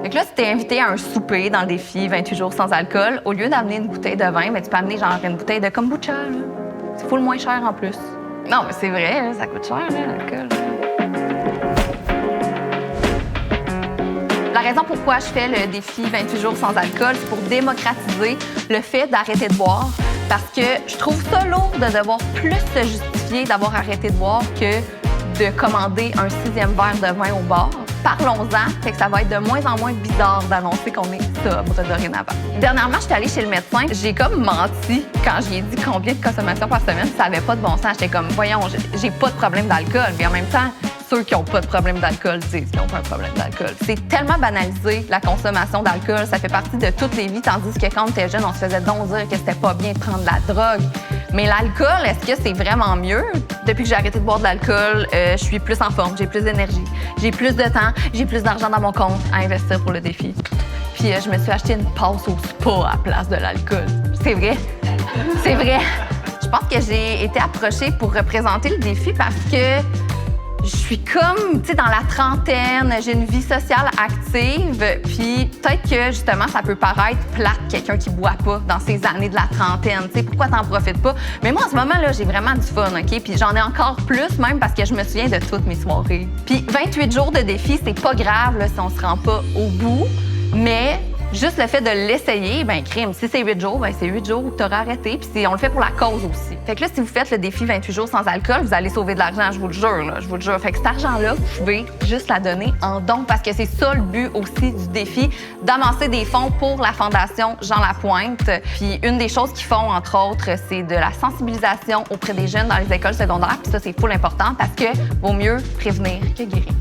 Fait que là, si t'es invité à un souper dans le défi 28 jours sans alcool, au lieu d'amener une bouteille de vin, tu peux amener genre une bouteille de kombucha. Là. C'est full moins cher en plus. Non, mais c'est vrai, là, ça coûte cher, l'alcool. La raison pourquoi je fais le défi 28 jours sans alcool, c'est pour démocratiser le fait d'arrêter de boire. Parce que je trouve ça lourd de devoir plus se justifier d'avoir arrêté de boire que de commander un 6e verre de vin au bar. Parlons-en, fait que ça va être de moins en moins bizarre d'annoncer qu'on est sobre dorénavant. Dernièrement, je suis allée chez le médecin. J'ai comme menti quand j'ai dit combien de consommation par semaine. Ça avait pas de bon sens. J'étais comme, voyons, j'ai pas de problème d'alcool. Mais en même temps, ceux qui n'ont pas de problème d'alcool disent qu'ils n'ont pas un problème d'alcool. C'est tellement banalisé, la consommation d'alcool. Ça fait partie de toutes les vies, tandis que quand on était jeune, on se faisait donc dire que c'était pas bien de prendre de la drogue. Mais l'alcool, est-ce que c'est vraiment mieux? Depuis que j'ai arrêté de boire de l'alcool, je suis plus en forme, j'ai plus d'énergie, j'ai plus de temps, j'ai plus d'argent dans mon compte à investir pour le défi. Puis je me suis acheté une passe au spa à la place de l'alcool. C'est vrai. C'est vrai. Je pense que j'ai été approchée pour représenter le défi parce que je suis comme, tu sais, dans la trentaine, j'ai une vie sociale active, puis peut-être que, justement, ça peut paraître plate, quelqu'un qui boit pas dans ces années de la trentaine, tu sais, pourquoi t'en profites pas? Mais moi, en ce moment-là, j'ai vraiment du fun, OK? Puis j'en ai encore plus, même, parce que je me souviens de toutes mes soirées. Puis 28 jours de défi, c'est pas grave, là, si on se rend pas au bout, mais juste le fait de l'essayer, ben crime, si c'est 8 jours, ben c'est 8 jours où tu auras arrêté, puis on le fait pour la cause aussi. Fait que là, si vous faites le défi 28 jours sans alcool, vous allez sauver de l'argent, je vous le jure, là, je vous le jure. Fait que cet argent-là, vous pouvez juste la donner en don, parce que c'est ça le but aussi du défi, d'amasser des fonds pour la Fondation Jean Lapointe. Puis une des choses qu'ils font, entre autres, c'est de la sensibilisation auprès des jeunes dans les écoles secondaires, puis ça, c'est full important, parce que vaut mieux prévenir que guérir.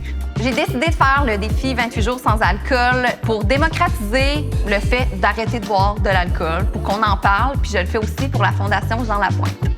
J'ai décidé de faire le défi 28 jours sans alcool pour démocratiser le fait d'arrêter de boire de l'alcool, pour qu'on en parle, puis je le fais aussi pour la Fondation Jean Lapointe.